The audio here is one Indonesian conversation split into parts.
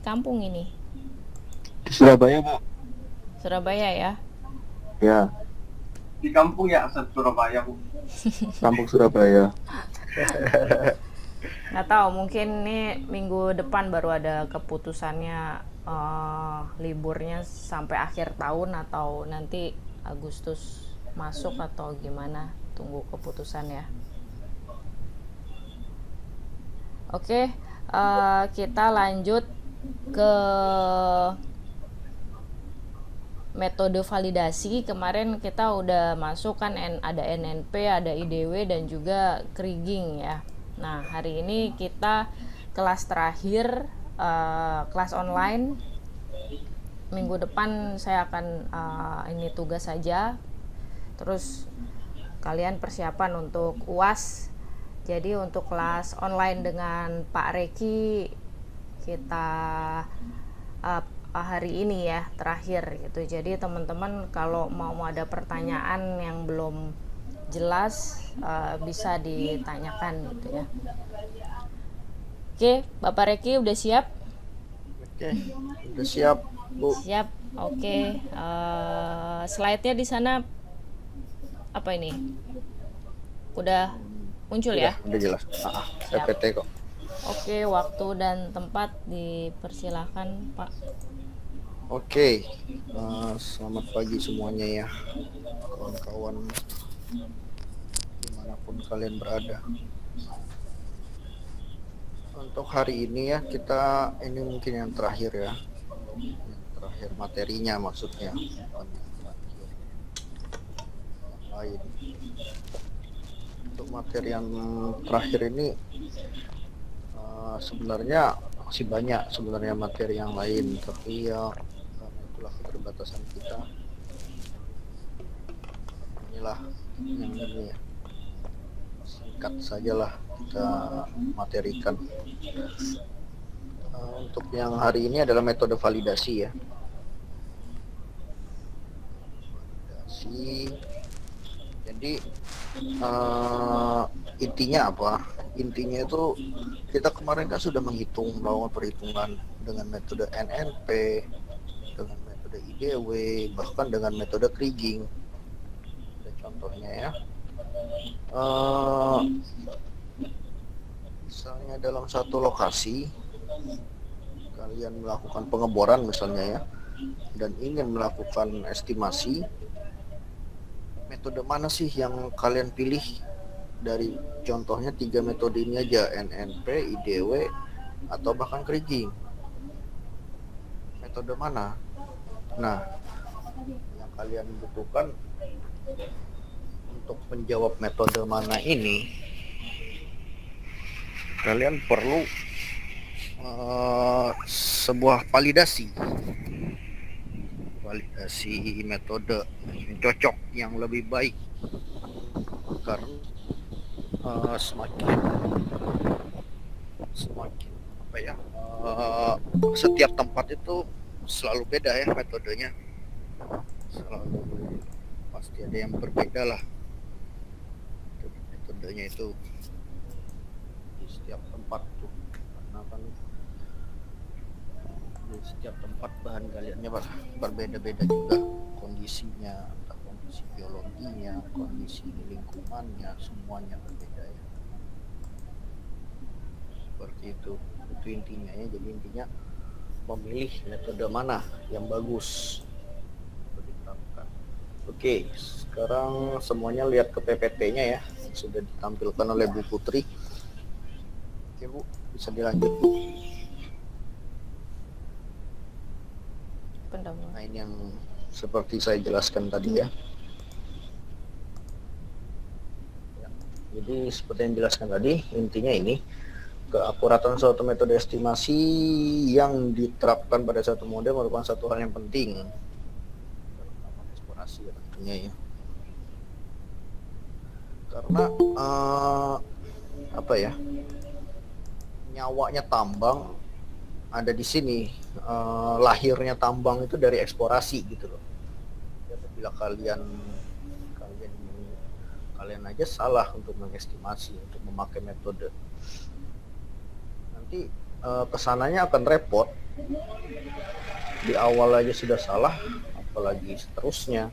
kampung ini? Di Surabaya, Pak. Surabaya ya? Ya, Di kampung ya, asal Surabaya, Bu. kampung Surabaya. Nggak tahu, mungkin nih minggu depan baru ada keputusannya, liburnya sampai akhir tahun atau nanti Agustus masuk atau gimana. Tunggu keputusan ya. Oke, kita lanjut ke metode validasi. Kemarin kita udah masuk kan, ada NNP, ada IDW dan juga kriging ya. Nah, hari ini kita kelas terakhir, kelas online. Minggu depan saya akan ini tugas saja. Terus kalian persiapan untuk UAS. Jadi untuk kelas online dengan Pak Reki kita hari ini ya terakhir gitu. Jadi teman-teman kalau mau ada pertanyaan yang belum jelas bisa ditanyakan gitu ya. Oke, Bapak Reki udah siap? Oke, udah siap, Bu. Siap. Oke, slide-nya di sana apa ini? Udah muncul ya? Udah jelas. PPT kok. Oke, waktu dan tempat dipersilahkan, Pak. Oke, selamat pagi semuanya ya, kawan-kawan dimanapun kalian berada. Untuk hari ini ya, kita ini mungkin yang terakhir ya, yang terakhir materinya maksudnya, bukan yang terakhir yang lain. Untuk materi yang terakhir ini sebenarnya masih banyak sebenarnya materi yang lain, tapi ya itulah keterbatasan kita. Inilah yang ini ya, singkat sajalah kita materikan. Untuk yang hari ini adalah metode validasi ya. Validasi. Jadi intinya apa? Intinya itu kita kemarin kan sudah melakukan perhitungan dengan metode NNP, dengan metode IDW, bahkan dengan metode kriging. Ada contohnya ya. Misalnya dalam satu lokasi kalian melakukan pengeboran misalnya ya, dan ingin melakukan estimasi, metode mana sih yang kalian pilih? Dari contohnya 3 metode ini aja, NNP, IDW, atau bahkan kriging. Metode mana? Nah, yang kalian butuhkan untuk menjawab metode mana ini, kalian perlu sebuah validasi metode yang cocok, yang lebih baik, karena semakin apa ya, setiap tempat itu selalu beda ya metodenya, selalu pasti ada yang berbeda lah metodenya itu di setiap tempat tuh, karena kan di setiap tempat bahan galiannya berbeda-beda juga kondisinya, entah kondisi biologinya, kondisi lingkungannya, semuanya berbeda ya. Seperti itu intinya ya. Jadi intinya memilih metode mana yang bagus untuk diterapkan. Oke, sekarang semuanya lihat ke PPT-nya ya, yang sudah ditampilkan oleh Bu Putri. Oke Bu, bisa dilanjut Bu. Nah ini yang seperti saya jelaskan tadi ya. Jadi seperti yang dijelaskan tadi, intinya ini, keakuratan suatu metode estimasi yang diterapkan pada satu model merupakan satu hal yang penting dalam eksplorasi ya tentunya ya. Karena apa ya, nyawanya tambang ada di sini, lahirnya tambang itu dari eksplorasi gitu loh. Ya, apabila kalian aja salah untuk mengestimasi, untuk memakai metode, nanti kesananya akan repot Di awal aja sudah salah, apalagi seterusnya.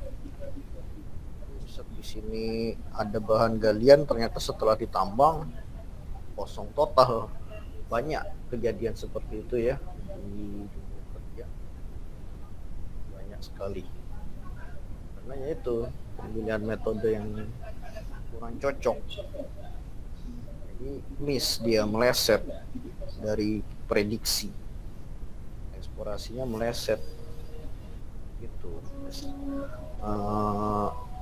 Di sini ada bahan galian, ternyata setelah ditambang kosong total. Banyak kejadian seperti itu ya di dunia kerja, banyak sekali. Karena ya itu pemilihan metode yang kurang cocok. Jadi miss, dia meleset dari prediksi, eksplorasinya meleset gitu.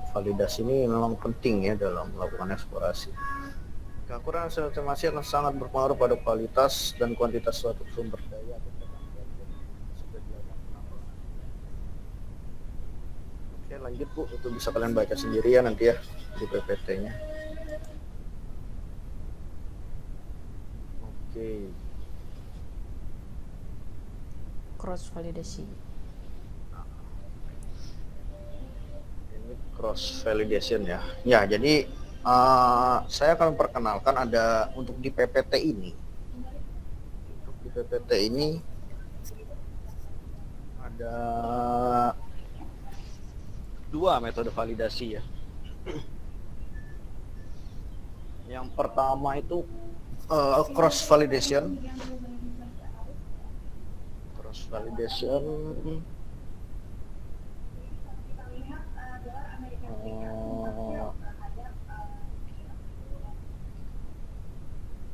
Validasi ini memang penting ya dalam melakukan eksplorasi. Kekurangan hasil estimasi akan sangat berpengaruh pada kualitas dan kuantitas suatu sumber daya atau penambahan yang sudah dilakukan penambangan. Oke, lanjut Bu, itu bisa kalian baca sendiri ya nanti ya di PPT-nya. Oke. Cross validasi. Ini cross validation ya. Ya, jadi saya akan memperkenalkan ada untuk di PPT ini. Untuk di PPT ini ada 2 metode validasi ya. Yang pertama itu cross validation. Cross validation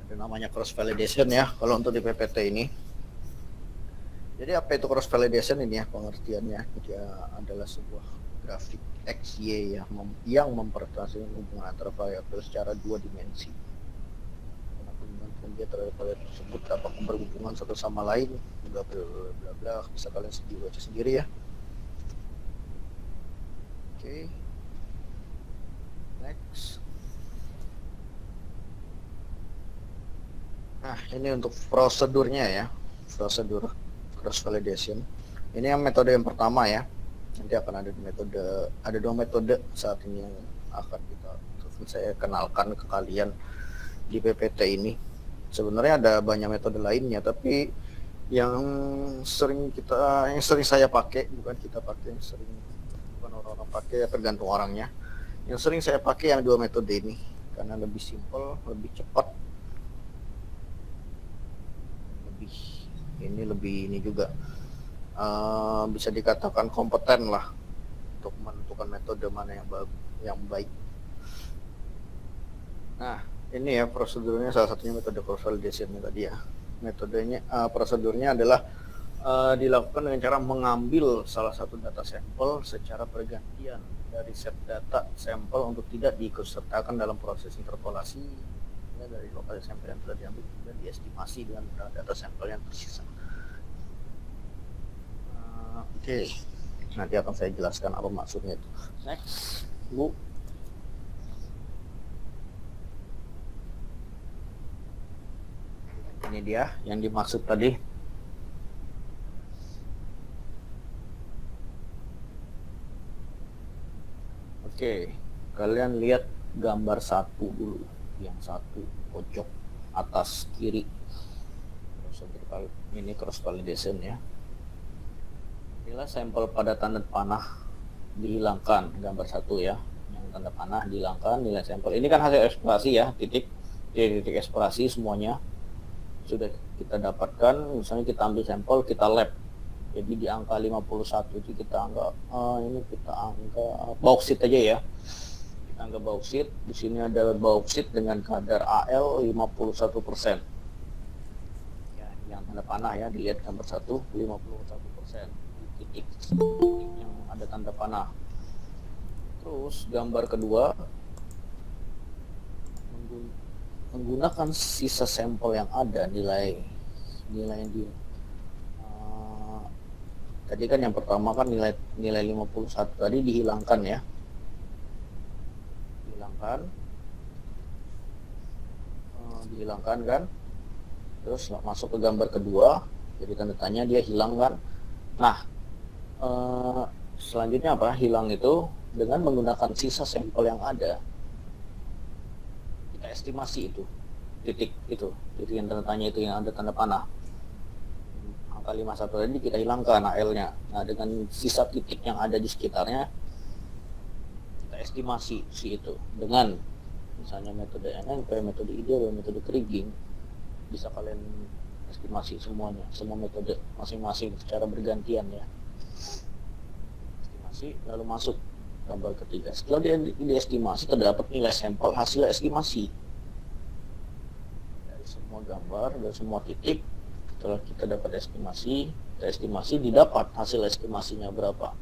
ada namanya cross validation ya kalau untuk di PPT ini. Jadi apa itu cross validation ini ya pengertiannya? Dia adalah sebuah grafik XY ya yang memperhatikan hubungan antara variabel secara 2 dimensi. Dia terhadap variabel tersebut apakah berhubungan satu sama lain, bla bla bla bla, bisa kalian baca sendiri ya. Oke. Next. Nah, ini untuk prosedurnya ya. Prosedur cross validation. Ini yang metode yang pertama ya. Nanti akan ada ada 2 metode saat ini yang akan saya kenalkan ke kalian di PPT ini. Sebenarnya ada banyak metode lainnya, tapi yang sering saya pakai, bukan orang-orang pakai, tergantung orangnya. Yang sering saya pakai yang 2 metode ini karena lebih simpel, lebih cepat, lebih juga bisa dikatakan kompeten lah untuk menentukan metode mana yang baik. Nah, ini ya prosedurnya, salah satunya metode cross validation tadi ya. Metodenya prosedurnya adalah dilakukan dengan cara mengambil salah satu data sampel secara bergantian dari set data sampel untuk tidak diikutsertakan dalam proses interpolasi ya, dari lokasi sampel yang telah diambil dan diestimasi dengan data sampel yang tersisa. Oke. Nanti akan saya jelaskan apa maksudnya itu. Next, Bu. Ini dia yang dimaksud tadi. Oke, kalian lihat gambar 1 dulu, yang 1 pojok atas kiri. Ini cross validation ya. Inilah sampel pada tanda panah dihilangkan, gambar 1 ya. Yang tanda panah dihilangkan, nilai sampel. Ini kan hasil eksplorasi ya, titik eksplorasi semuanya sudah kita dapatkan. Misalnya kita ambil sampel, kita lab, jadi di angka 51 itu kita anggap bauksit aja ya, kita anggap bauksit. Di sini ada bauksit dengan kadar Al 51% ya, yang tanda panah ya, dilihat gambar 1 51% di titik yang ada tanda panah. Terus gambar kedua menggunakan sisa sampel yang ada, nilai yang di tadi kan yang pertama kan nilai 51 tadi dihilangkan ya, dihilangkan kan, terus masuk ke gambar kedua, jadi tanda tanya, dia hilang kan. Nah, selanjutnya apa? Hilang itu dengan menggunakan sisa sampel yang ada. Estimasi itu titik yang tanda tanya itu yang ada tanda panah, angka 51 tadi kita hilangkan AL-nya. Nah, dengan sisa titik yang ada di sekitarnya kita estimasi si itu dengan misalnya metode NNP, metode IDW, metode kriging. Bisa kalian estimasi semuanya, semua metode masing-masing secara bergantian ya. Estimasi lalu masuk gambar ketiga. Setelah diestimasi terdapat nilai sampel hasil estimasi dari semua gambar dan semua titik. Setelah kita dapat estimasi didapat hasil estimasinya berapa.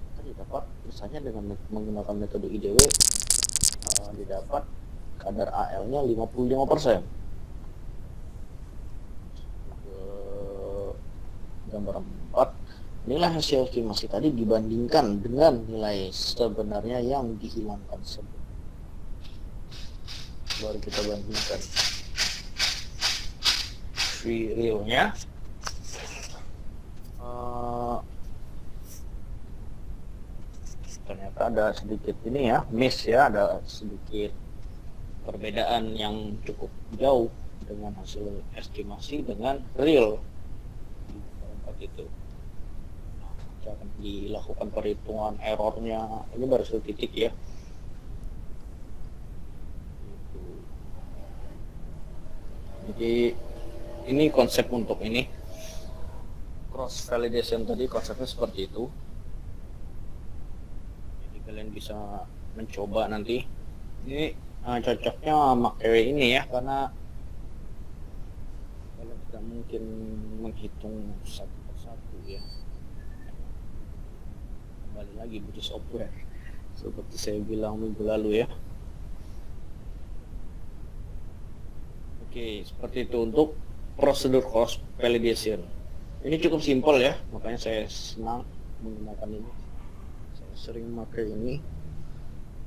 Kita didapat misalnya dengan menggunakan metode IDW didapat kadar AL-nya 55%. Gambar 4, nilai hasil estimasi tadi dibandingkan dengan nilai sebenarnya yang dihilangkan sebelum. Baru kita bandingkan realnya. Ternyata ada sedikit ini ya, miss ya, ada sedikit perbedaan yang cukup jauh dengan hasil estimasi dengan real di tempat itu. Akan dilakukan perhitungan errornya, ini baru satu titik ya. Jadi ini konsep untuk ini cross validation tadi, konsepnya seperti itu. Jadi kalian bisa mencoba nanti. Ini cocoknya pakai ini ya, karena kalian tidak mungkin menghitung satu persatu ya. Kembali lagi butuh software seperti saya bilang minggu lalu ya. Oke, seperti itu untuk prosedur cross validation. Ini cukup simpel ya, makanya saya senang menggunakan ini. Saya sering pakai ini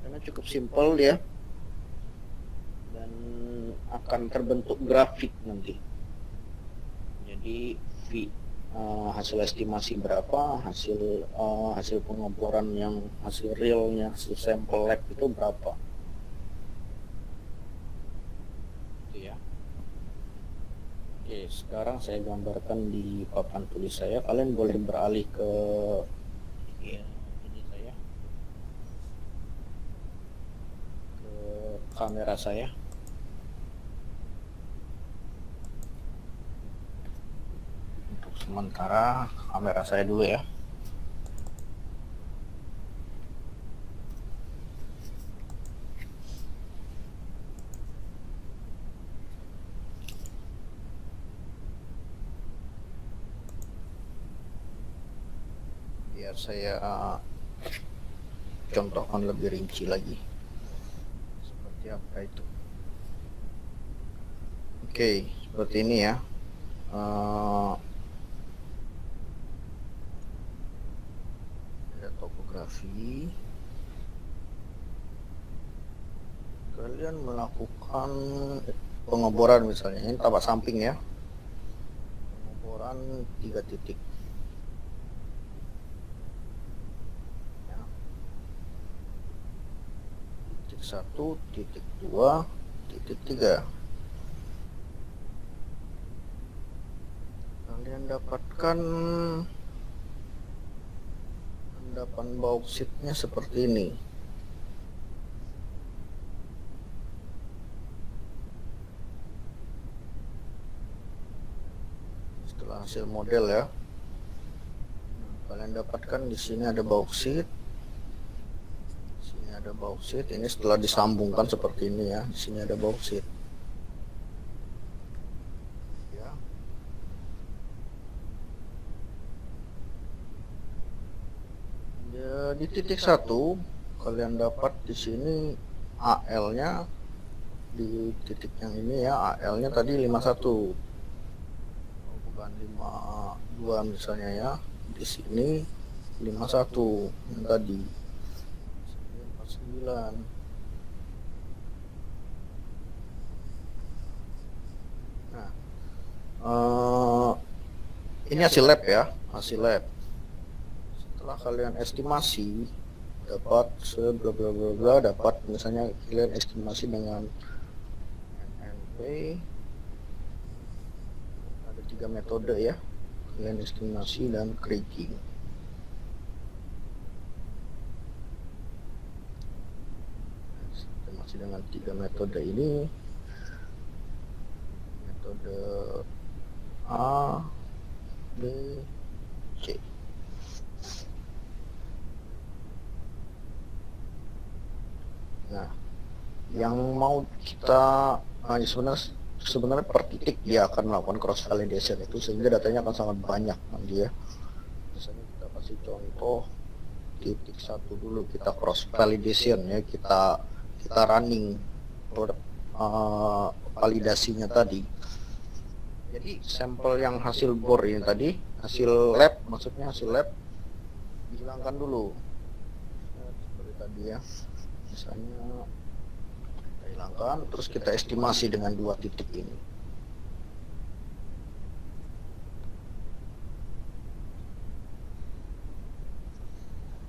karena cukup simpel ya, dan akan terbentuk grafik nanti. Jadi hasil estimasi berapa, hasil pengeboran yang hasil realnya, hasil sampel lab itu berapa. Itu ya. Oke, sekarang saya gambarkan di papan tulis saya. Kalian boleh beralih ke ya, ini saya, ke kamera saya. Untuk sementara kamera saya dulu ya. Biar saya contohkan lebih rinci lagi seperti apa itu. Oke, seperti ini ya. Ada topografi. Kalian melakukan pengeboran misalnya, ini tapak samping ya. Pengeboran 3 titik. Titik 1, titik 2, titik 3. Kalian dapatkan endapan bauksit-nya seperti ini. Setelah hasil model ya, kalian dapatkan di sini ada bauksit. Ada bauksit, ini setelah disambungkan seperti ini ya. Di sini ada bauksit. Ya. Di titik 1 kalian dapat di sini AL-nya di titik yang ini ya, AL-nya tadi 51. Bukan 52 misalnya ya. Di sini 51 yang tadi. 9. Nah, ini hasil lab ya, hasil lab. Setelah kalian estimasi dapat bla bla bla bla, dapat misalnya kalian estimasi dengan NNP ada 3 3 metode ya, kalian estimasi dan kriging. Masih dengan 3 metode ini, metode A, B, C. Nah, yang mau kita sebenarnya per titik dia akan melakukan cross validation itu, sehingga datanya akan sangat banyak nanti ya. Misalnya kita kasih contoh titik 1 dulu, kita cross validation ya, kita running validasinya tadi. Jadi sampel yang hasil bor ini tadi, hasil lab, maksudnya hasil lab dihilangkan dulu seperti tadi ya. Misalnya kita hilangkan, terus kita estimasi dengan 2 titik ini.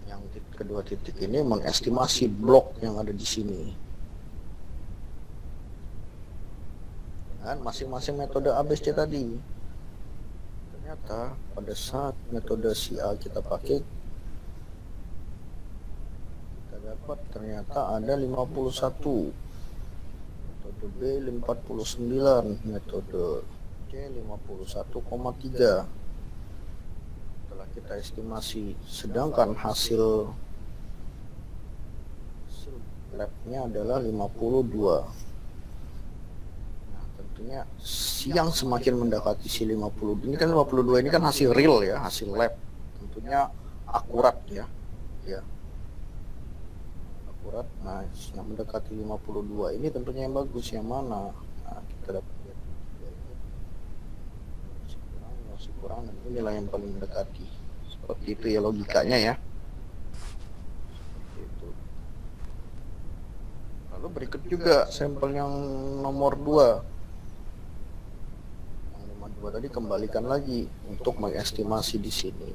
Yang kedua titik ini mengestimasi blok yang ada di sini. Dan masing-masing metode ABC tadi. Ternyata pada saat metode si A kita pakai, kita dapat ternyata ada 51. Metode B 49, metode C 51,3. Setelah kita estimasi, sedangkan hasil labnya adalah 52. Nah, tentunya yang semakin mendekati si 50 ini kan 52 ini kan hasil real ya, hasil lab. Tentunya akurat ya. Ya. Akurat. Nah, yang mendekati 52 ini tentunya yang bagus, yang mana? Nah, kita dapat lihat masih kurang, dan inilah yang paling mendekati. Seperti itu ya logikanya ya. Seperti itu. Lalu berikut juga sampel yang nomor 2. Yang 52 tadi kembalikan lagi untuk mengestimasi di sini.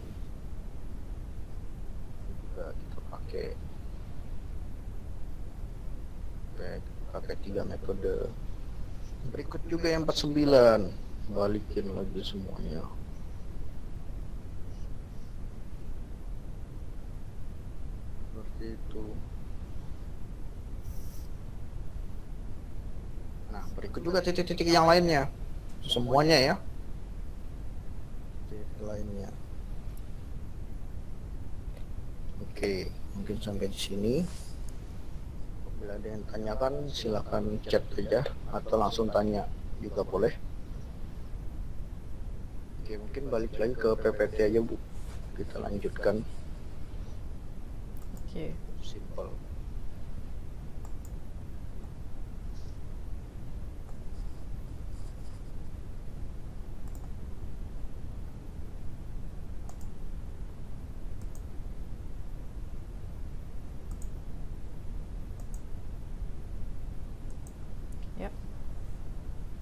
Ini juga kita pakai 3 metode. Berikut juga yang 49, balikin lagi semuanya. Seperti itu. Nah, berikut juga titik-titik yang lainnya, semuanya ya, titik lainnya. Oke, mungkin sampai di sini. Bila ada yang tanyakan, silahkan chat saja atau langsung tanya juga boleh. Oke, mungkin balik lagi ke PPT aja Bu, kita lanjutkan. Oke. Simple. Yap.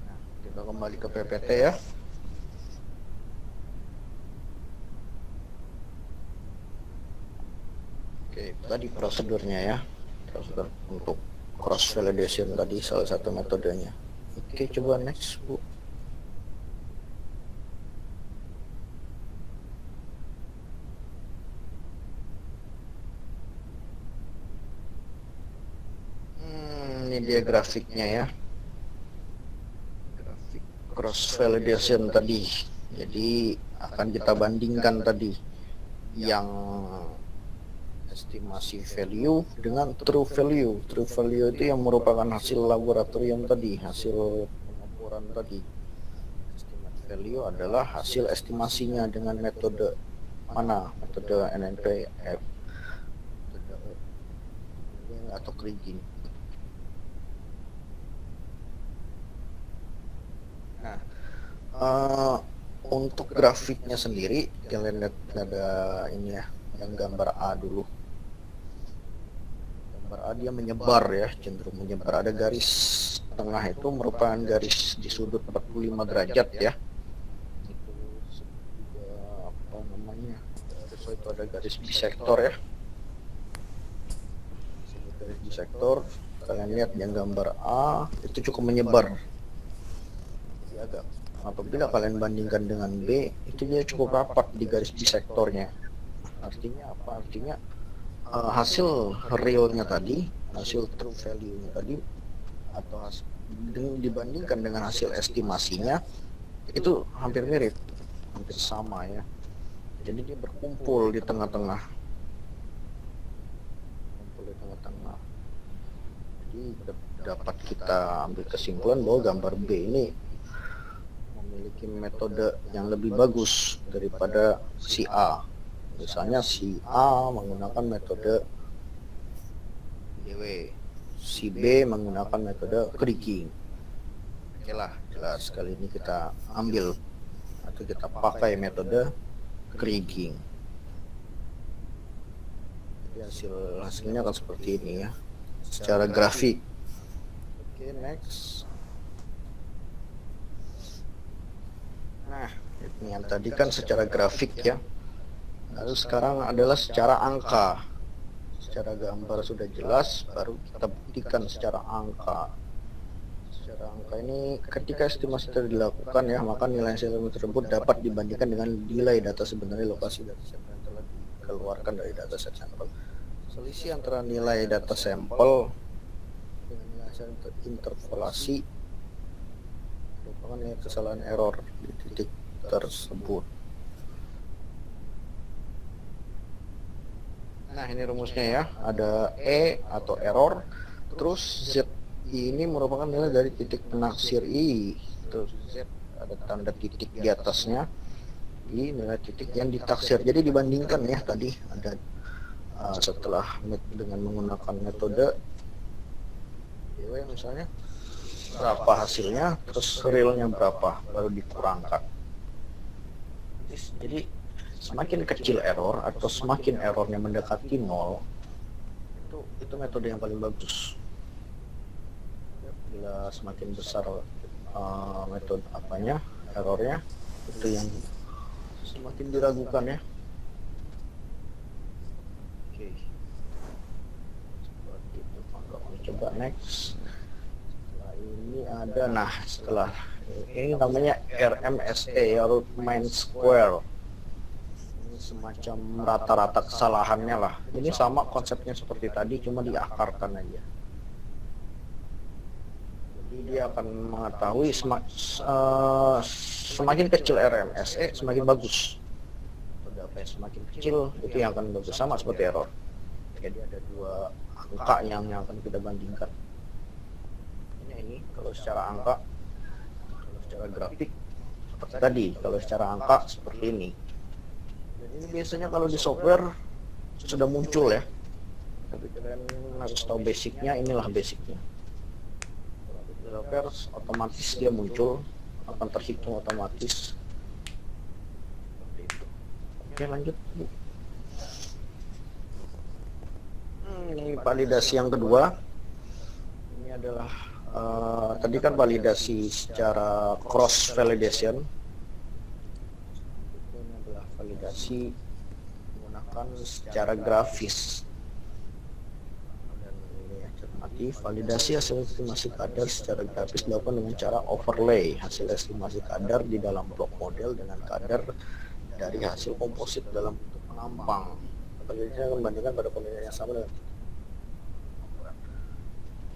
Nah, kita kembali ke PPT ya. Oke, tadi prosedurnya ya, prosedur untuk cross validation tadi salah satu metodenya. Oke, coba next Bu. Ini dia grafiknya ya, grafik cross validation tadi. Jadi akan kita bandingkan tadi yang estimasi value dengan true value. True value itu yang merupakan hasil laboratorium tadi, hasil pengeboran tadi. Estimate value adalah hasil estimasinya dengan metode mana? Metode NNPF atau kriging. Nah, untuk grafiknya sendiri, kalian lihat ada ini ya, yang gambar A dulu. Gambar A dia menyebar ya, cenderung menyebar. Ada garis tengah itu merupakan garis di sudut 45 derajat ya. Itu juga apa namanya? Terus itu ada garis bisektor ya. Garis bisektor, kalian lihat yang gambar A itu cukup menyebar. Agak apabila kalian bandingkan dengan B, itu dia cukup rapat di garis bisektornya. Artinya apa? Artinya hasil realnya tadi, hasil true value-nya tadi, atau dibandingkan dengan hasil estimasinya, itu hampir mirip, hampir sama ya. Jadi dia berkumpul di tengah-tengah. Jadi dapat kita ambil kesimpulan bahwa gambar B ini memiliki metode yang lebih bagus daripada si A. Misalnya si A menggunakan metode DW, si B menggunakan metode kriging. Oke lah, jelas kali ini kita ambil atau kita pakai metode kriging. Jadi hasilnya akan seperti ini ya, secara grafik. Oke, next. Nah, ini yang tadi kan secara grafik ya. Lalu sekarang adalah secara angka. Secara gambar sudah jelas, baru kita buktikan secara angka. Secara angka ini ketika estimasi dilakukan ya, maka nilai hasil tersebut dapat dibandingkan dengan nilai data sebenarnya lokasi data sampel yang telah dikeluarkan dari data set sampel. Selisih antara nilai data sampel dengan nilai hasil interpolasi merupakan nilai kesalahan error di titik tersebut. Nah, ini rumusnya ya, ada E atau error, terus Z ini merupakan nilai dari titik penaksir I, terus Z ada tanda titik di atasnya, I nilai titik yang ditaksir. Jadi dibandingkan ya, tadi ada setelah dengan menggunakan metode DW misalnya, berapa hasilnya, terus realnya berapa, baru dikurangkan. Jadi semakin kecil error atau semakin errornya mendekati 0, itu metode yang paling bagus. Bila semakin besar metode errornya, itu yang semakin diragukan ya. Oke, seperti itu. Coba next. Setelah ini ada, setelah ini namanya RMSE ya, root mean square. Semacam rata-rata kesalahannya lah. Ini sama konsepnya seperti tadi, cuma diakarkan aja. Jadi dia akan mengetahui semakin kecil RMSE semakin bagus. Data yang semakin kecil itu yang akan bagus, sama seperti error. Jadi ada dua angka yang akan kita bandingkan. Ini kalau secara angka, kalau secara grafik seperti tadi, kalau secara angka seperti ini. Ini biasanya kalau di software sudah muncul ya, tapi kalian harus tahu basicnya. Inilah basicnya. Kalau di software otomatis dia muncul, akan terhitung otomatis seperti itu. Oke, lanjut. Ini validasi yang kedua. Ini adalah tadi kan validasi secara cross validation. Validasi menggunakan secara grafis. Dan ini cermati, validasi hasil estimasi kadar secara grafis dilakukan dengan cara overlay hasil estimasi kadar di dalam blok model dengan kadar dari hasil komposit dalam bentuk penampang. Validasinya membandingkan pada kondisi yang sama dengan.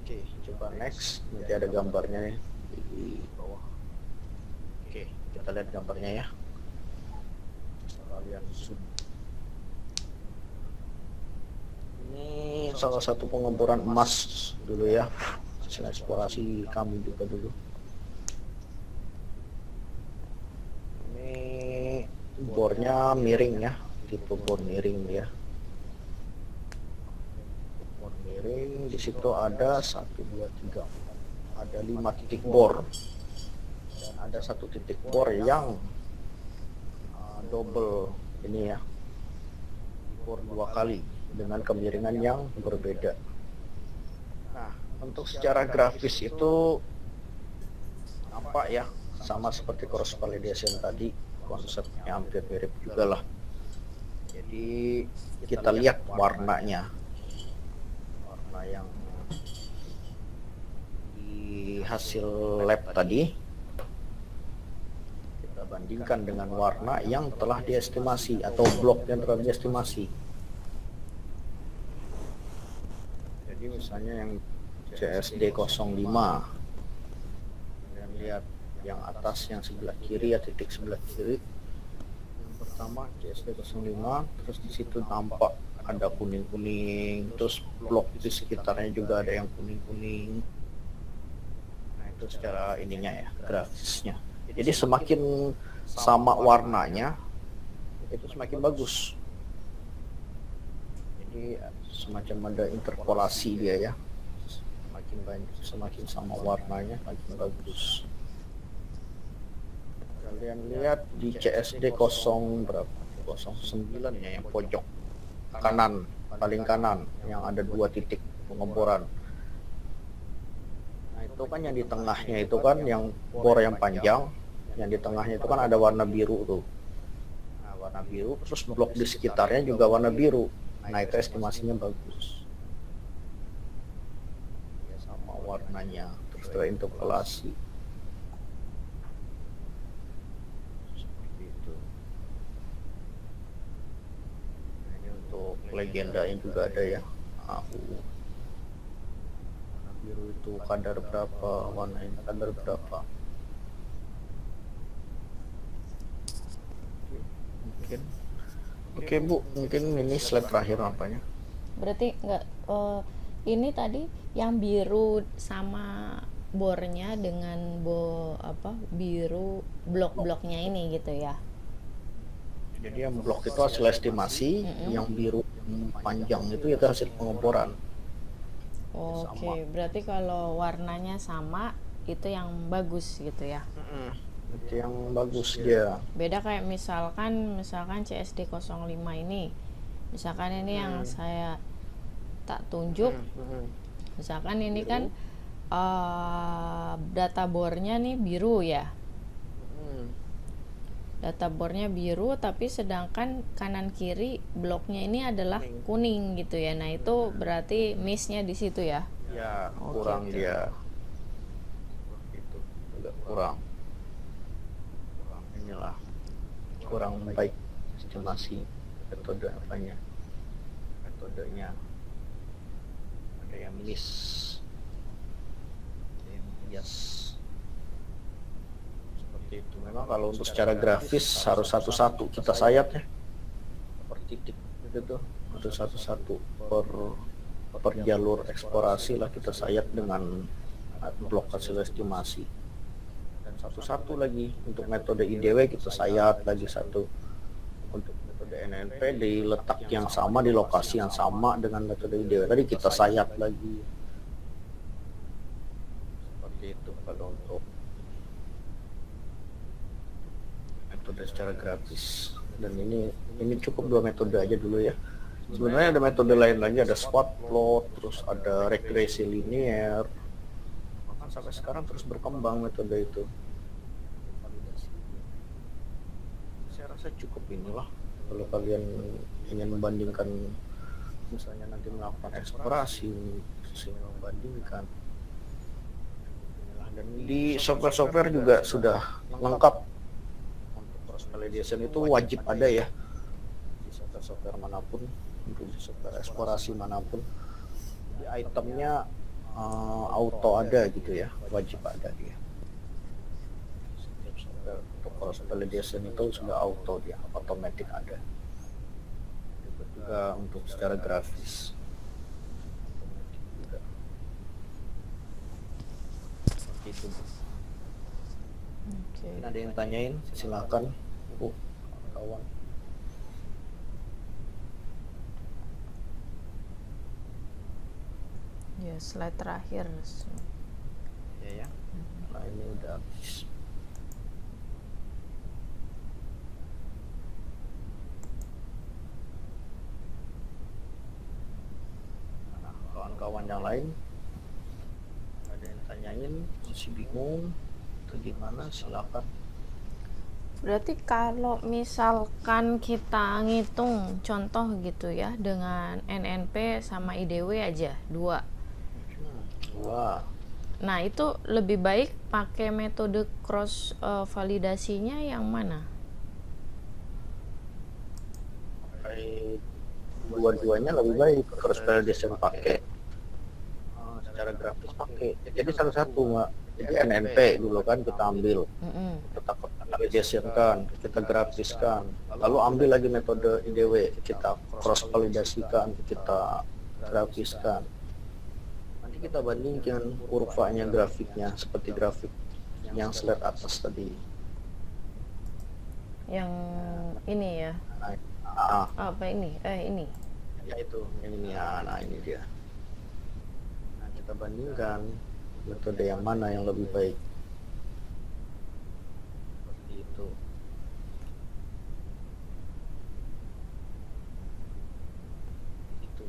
Oke, coba next. Nanti ada gambarnya nih di bawah. Oke, kita lihat gambarnya ya. Ini salah satu pengeboran emas dulu ya, hasil eksplorasi kami juga dulu. Ini bornya miring ya, tipe bor miring ya. Bor miring, di situ ada 1, 2, 3, ada 5 titik bor dan ada 1 titik bor yang double ini ya, bor 2 kali dengan kemiringan yang berbeda. Nah, untuk secara grafis itu apa ya, sama seperti cross validation tadi, konsepnya hampir mirip juga lah. Jadi kita lihat warnanya, warna yang di hasil lab tadi kita bandingkan dengan warna yang telah diestimasi atau blok yang telah diestimasi. Jadi misalnya yang CSD 05, dan lihat yang atas yang sebelah kiri ya, titik sebelah kiri. Yang pertama CSD 05, terus di situ nampak ada kuning-kuning, terus blok di sekitarnya juga ada yang kuning-kuning. Nah itu secara ininya ya, grafisnya. Jadi semakin sama warnanya itu semakin bagus. Jadi semacam ada interpolasi dia ya, semakin banyak, semakin sama warnanya makin bagus. Kalian lihat di CSD 0 berapa? 09 ya, yang pojok kanan, paling kanan yang ada 2 titik pengeboran. Nah itu kan yang di tengahnya itu kan yang bor yang panjang, yang di tengahnya itu kan ada warna biru tuh. Nah warna biru, terus blok di sekitarnya juga warna biru. Nah itu estimasinya bagus. Ya sama warnanya, terus terinterpolasi. Seperti itu. Nah, ini untuk legendanya juga ada ya. Warna biru itu kadar berapa, warna ini kadar berapa. Mungkin oke Bu, mungkin ini slide terakhir nampaknya. Berarti ini tadi yang biru sama bornya dengan biru blok-bloknya ini gitu ya. Jadi yang blok itu hasil estimasi, yang biru yang panjang itu hasil pengeboran. Oke, berarti kalau warnanya sama itu yang bagus gitu ya. Itu yang bagus dia. Beda kayak misalkan CSD 05 ini. Misalkan ini yang saya tak tunjuk. Misalkan ini kan data bornya nih biru ya. Data bornya biru, tapi sedangkan kanan kiri bloknya ini adalah kuning gitu ya. Nah itu berarti miss-nya di situ ya. Ya kurang Oke. dia. Itu agak kurang. Inilah kurang baik estimasi metode apanya, metodenya ada yang miss, ada yang bias seperti itu. Memang kalau untuk secara grafis harus satu-satu kita sayat ya, per titik gitu, harus satu-satu per jalur eksplorasi lah kita sayat dengan blok hasil estimasi. Satu-satu lagi untuk metode IDW kita sayat lagi satu, untuk metode NNP di letak yang sama, di lokasi yang sama dengan metode IDW tadi kita sayat lagi. Seperti itu kalau untuk metode secara grafis. Dan ini cukup 2 metode aja dulu ya. Sebenarnya ada metode lain lagi, ada spot plot, terus ada regresi linear. Bahkan sampai sekarang terus berkembang metode itu. Saya rasa cukup inilah kalau kalian ingin membandingkan, misalnya nanti melakukan eksplorasi, ingin membandingkan. Dan di software juga sudah lengkap. Untuk cross validation itu wajib ada ya di software manapun, untuk di software eksplorasi manapun. Di itemnya auto ada gitu ya, wajib ada dia. Untuk cross validation itu sudah auto dia, otomatis ada. Juga untuk secara grafis juga. Seperti itu. Oke. Ada yang tanyain, silakan kawan. Ya, slide terakhir. Ya. Nah ini udah habis. Nah, kawan-kawan yang lain ada yang tanyain, masih bingung atau gimana, silakan. Berarti kalau misalkan kita ngitung contoh gitu ya dengan NNP sama IDW aja 2. Wah, Nah, itu lebih baik pakai metode cross validasinya yang mana? Pakai dua-duanya lebih baik. Cross validation pakai, secara grafis pakai. Jadi satu-satu Mbak. Jadi NNP dulu kan kita ambil, kita validation kan, kita grafiskan, lalu ambil lagi metode IDW, kita cross validasikan, kita grafiskan. Nanti kita bandingkan kurvanya, grafiknya seperti grafik yang slide atas tadi. Yang ini ya. Nah, Apa ini? Ini. ya itu ini ya, nah ini dia. Nah, kita bandingkan metode yang mana yang lebih baik. Seperti itu. Itu.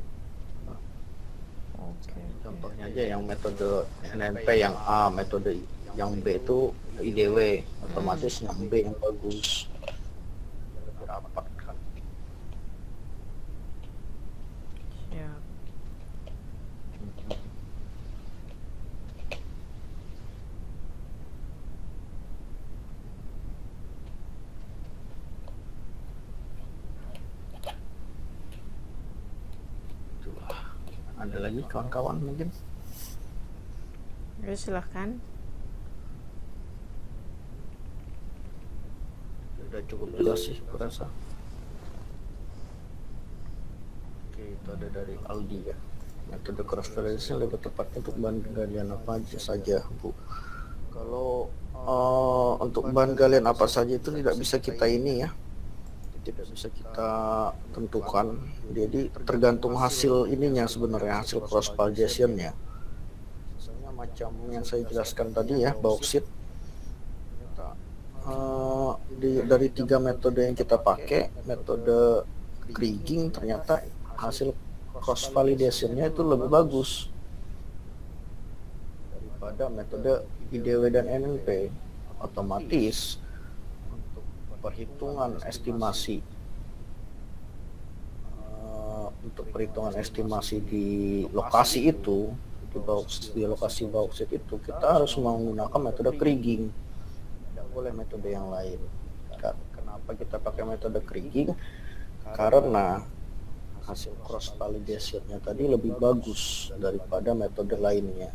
Nah, Oke. contohnya aja yang metode NNP yang A, metode yang B itu IDW, otomatis yang B yang bagus. Lebih rapat kan. Siap. Itulah. Ada lagi kawan-kawan mungkin? Ya, silahkan. Udah cukup jelas sih kurasa. Oke, itu ada dari Aldi ya. Metode cross validation lebih tepat untuk bahan galian apa aja saja, Bu. Kalau untuk bahan galian apa saja itu tidak bisa kita ini ya, tidak bisa kita tentukan. Jadi tergantung hasil ininya sebenarnya, hasil cross validation-nya. Misalnya macam yang saya jelaskan tadi ya, bauxit. Dari 3 metode yang kita pakai, metode kriging ternyata hasil cross validation-nya itu lebih bagus daripada metode IDW dan NNP. Otomatis untuk perhitungan estimasi di lokasi itu, di lokasi bauxit itu kita harus menggunakan metode kriging, tidak boleh metode yang lain. Kenapa kita pakai metode kriging? Karena hasil cross validation-nya tadi lebih bagus daripada metode lainnya.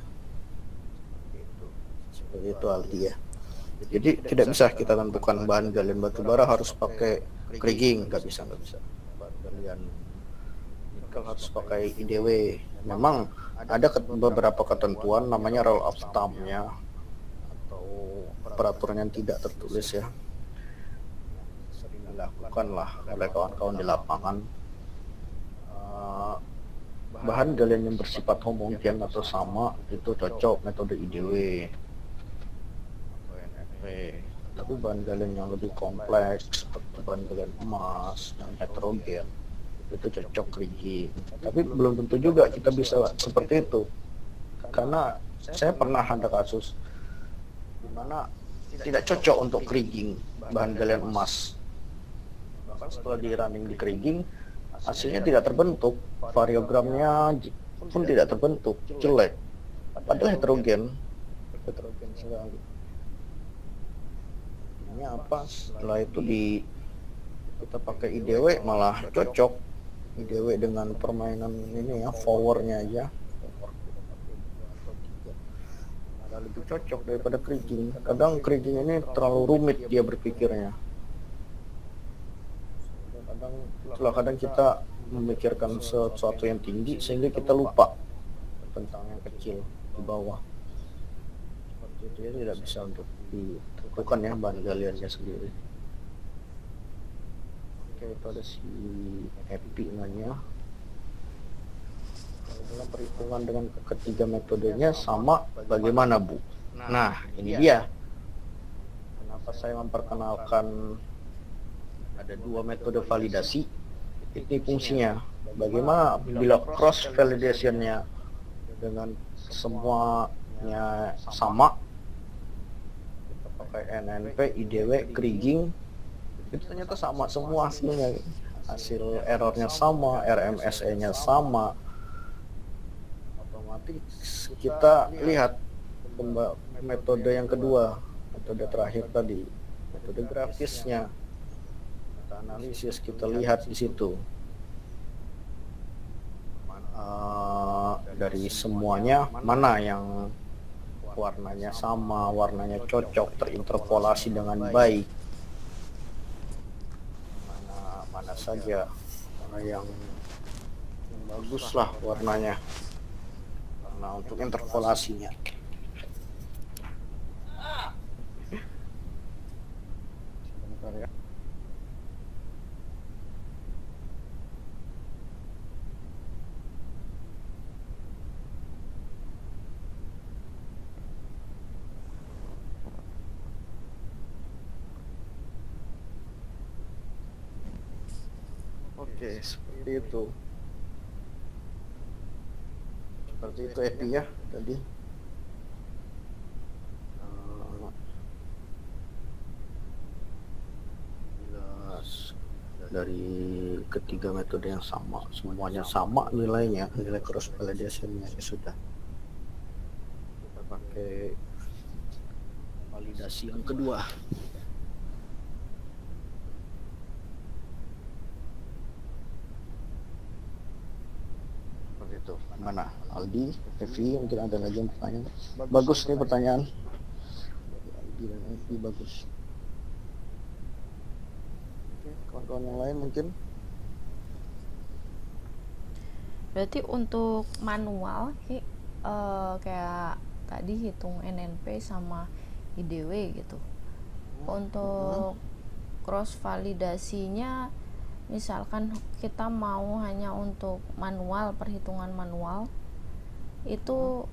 Seperti itu Aldi ya. Jadi tidak bisa kita tentukan bahan galian batu bara harus pakai kriging, nggak bisa. Bahan galian nikel harus pakai IDW. Memang ada beberapa ketentuan namanya rule of thumb-nya atau peraturan yang tidak tertulis ya. Sering dilakukan lah oleh kawan-kawan di lapangan. Bahan galian yang bersifat homogen atau sama itu cocok metode IDW atau NNP. Tapi bahan galian yang lebih kompleks seperti bahan galian emas yang heterogen itu cocok kriging. Tapi belum tentu juga kita bisa seperti itu, karena saya pernah ada kasus di mana tidak cocok untuk kriging bahan galian emas. Bahkan setelah di running di kriging hasilnya tidak terbentuk, variogramnya pun tidak terbentuk, jelek, padahal heterogen sekali. Ini apa? Setelah itu kita pakai IDW malah cocok. IDW dengan permainan ini ya, powernya aja malah lebih cocok daripada kriging. Kadang kriging ini terlalu rumit dia berpikirnya. Kadang kita memikirkan sesuatu yang tinggi sehingga kita lupa tentang yang kecil di bawah. Jadi tidak bisa untuk ditentukan ya bahan galiannya sendiri. Oke, itu ada si Epi namanya. Kalau dalam perhitungan dengan ketiga metodenya sama, bagaimana Bu? Nah ini dia. Kenapa saya memperkenalkan ada 2 metode validasi. Ini fungsinya. Bagaimana bila cross validation-nya dengan semuanya sama, kita pakai NNP, IDW, kriging, itu ternyata sama semua hasilnya. Hasil errornya sama, RMSE-nya sama. Otomatis kita lihat metode yang kedua, metode terakhir tadi, metode grafisnya. Kita analisis, kita lihat di situ. Dari semuanya mana yang warnanya sama, warnanya cocok, terinterpolasi dengan baik. Mana saja mana yang bagus lah warnanya. Nah, untuk interpolasinya. Sebentar ya. Oke, seperti itu. Seperti itu Epi ya tadi. Jelas dari ketiga metode yang sama, semuanya sama nilainya, nilai cross validation-nya ya sudah. Kita pakai validasi yang kedua. Itu mana Aldi, Evi, mungkin ada lagi yang pertanyaan. Bagus nih pertanyaan. Aldi dan Evi bagus. Oke, kawan-kawan yang lain mungkin. Berarti untuk manual kayak tadi hitung NNP sama IDW gitu. Untuk cross validasinya, misalkan kita mau hanya untuk manual, perhitungan manual, itu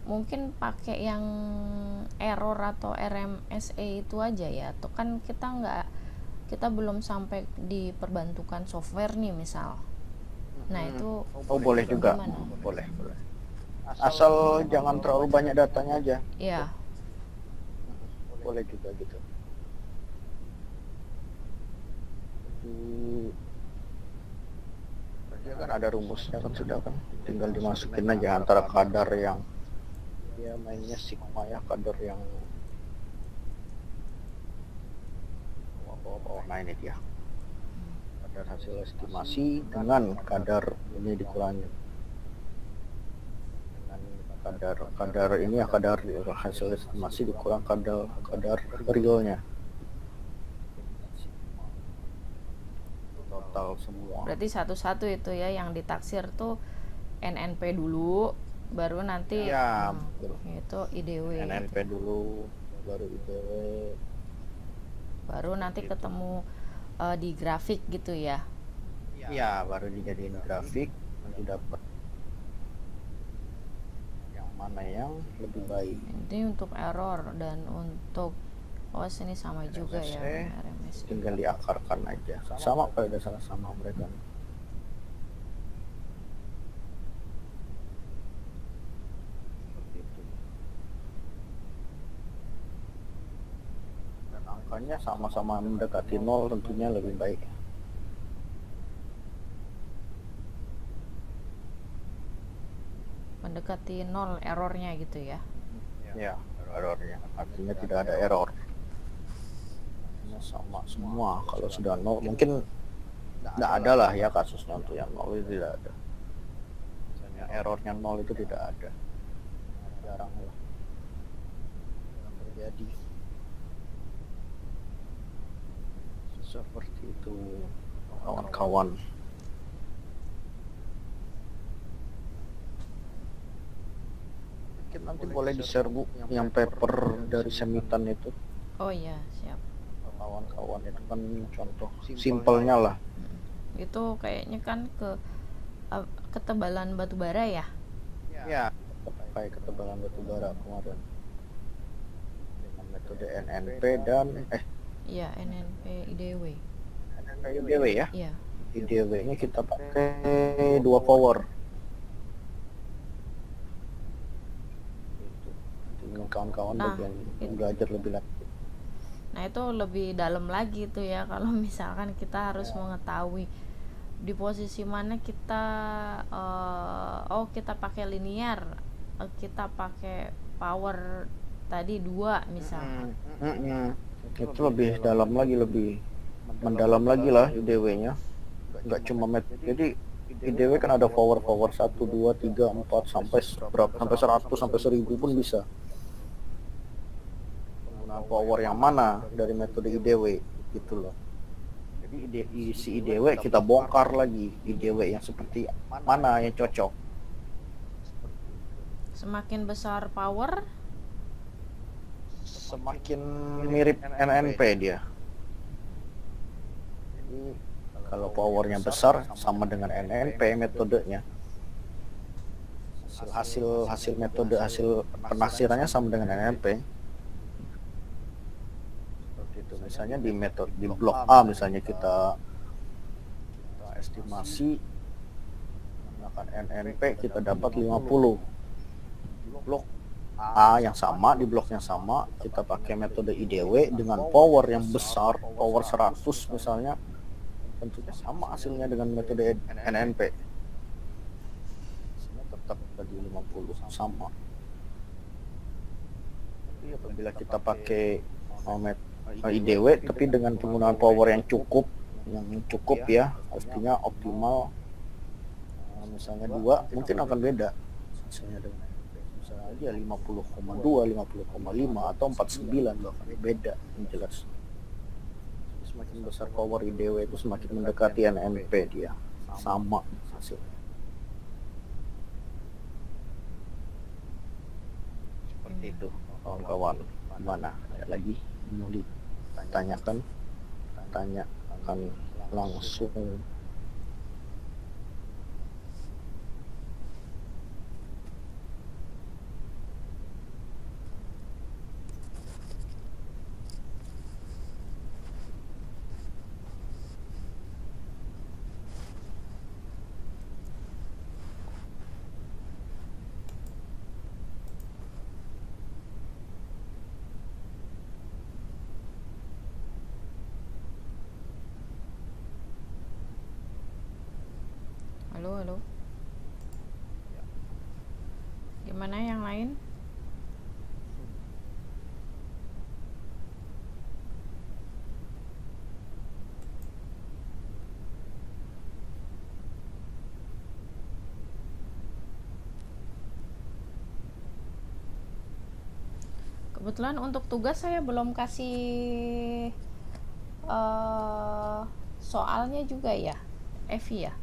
mungkin pakai yang error atau RMSE itu aja ya, atau kan kita belum sampai diperbantukan software nih misal. Nah itu boleh juga, gimana? boleh. Asal jangan terlalu banyak datanya aja. Iya. Boleh juga gitu. Jadi kan ada rumusnya kan, sudah kan, tinggal dimasukin aja antara kadar yang dia mainnya sigma ya, kadar yang nah ini dia kadar hasil estimasi dengan kadar ini dikurangi dengan kadar ini ya, kadar hasil estimasi dikurang kadar realnya, total semua. Berarti satu-satu itu ya, yang ditaksir tuh NNP dulu, baru nanti Ya, itu IDW. NNP dulu, baru IDW, baru nanti ketemu di grafik gitu ya. ya baru dijadiin grafik, nanti dapat yang mana yang lebih baik. Ini untuk error dan untuk ini sama juga ya, RMS. Tinggal diakarkan aja, sama pada dasarnya sama mereka. Seperti itu. Dan angkanya sama-sama mendekati 0 tentunya lebih baik. Mendekati 0 errornya gitu ya. Ya, errornya artinya tidak ada error. Sama semua. Kalau sudah 0 mungkin tidak ada lah ya kasusnya, untuk yang 0 itu tidak ada. Misalnya errornya 0 itu tidak ada, jarang lah terjadi. Seperti itu kawan-kawan. Mungkin nanti boleh di-share Bu yang paper dari Semitan itu. Oh iya, siap. Kawan-kawan itu kan contoh simpelnya lah. Itu kayaknya kan ketebalan batu bara ya. Ya, pakai ketebalan batu bara kemarin dengan metode NNP dan Iya, NNP IDW. IDW ya. Iya. IDW-nya kita pakai 2 power. Itu kawan-kawan bagian belajar lebih lanjut. Nah itu lebih dalam lagi tuh ya, kalau misalkan kita harus mengetahui di posisi mana kita kita pakai linear, kita pakai power tadi 2 misalkan. Itu lebih dalam lagi, lebih mendalam lagi lah IDW-nya. Nggak cuma jadi IDW kan ada power 1, 2, 3, 4 sampai berapa, sampai 100 sampai 1000 pun bisa. Penggunaan power yang mana dari metode IDW gitu loh. Jadi si IDW kita bongkar lagi, IDW yang seperti mana yang cocok. Semakin besar power, Semakin mirip NNP dia. Jadi kalau powernya besar sama dengan NNP metodenya. Hasil metode, hasil penafsirannya sama dengan NNP. Seperti itu. Misalnya di metode di blok A misalnya kita estimasi menggunakan NNP kita dapat 50. Blok A yang sama, di blok yang sama kita pakai metode IDW dengan power yang besar, power 100 misalnya, tentunya sama hasilnya dengan metode NNP. Hasilnya tetap tadi 50 sama. Tapi apabila kita pakai IDW tapi dengan penggunaan power yang cukup ya, artinya optimal, misalnya 2, mungkin akan beda hasilnya dengan misalnya aja 50,2, 50,5 atau 49 bahkan beda yang jelas. Semakin besar power IDW itu semakin mendekati NNP dia, sama hasilnya. Seperti itu kawan-kawan. Mana ada lagi mau ditanyakan? Tanyakan langsung. halo, gimana yang lain? Kebetulan untuk tugas saya belum kasih soalnya juga ya, Evi ya.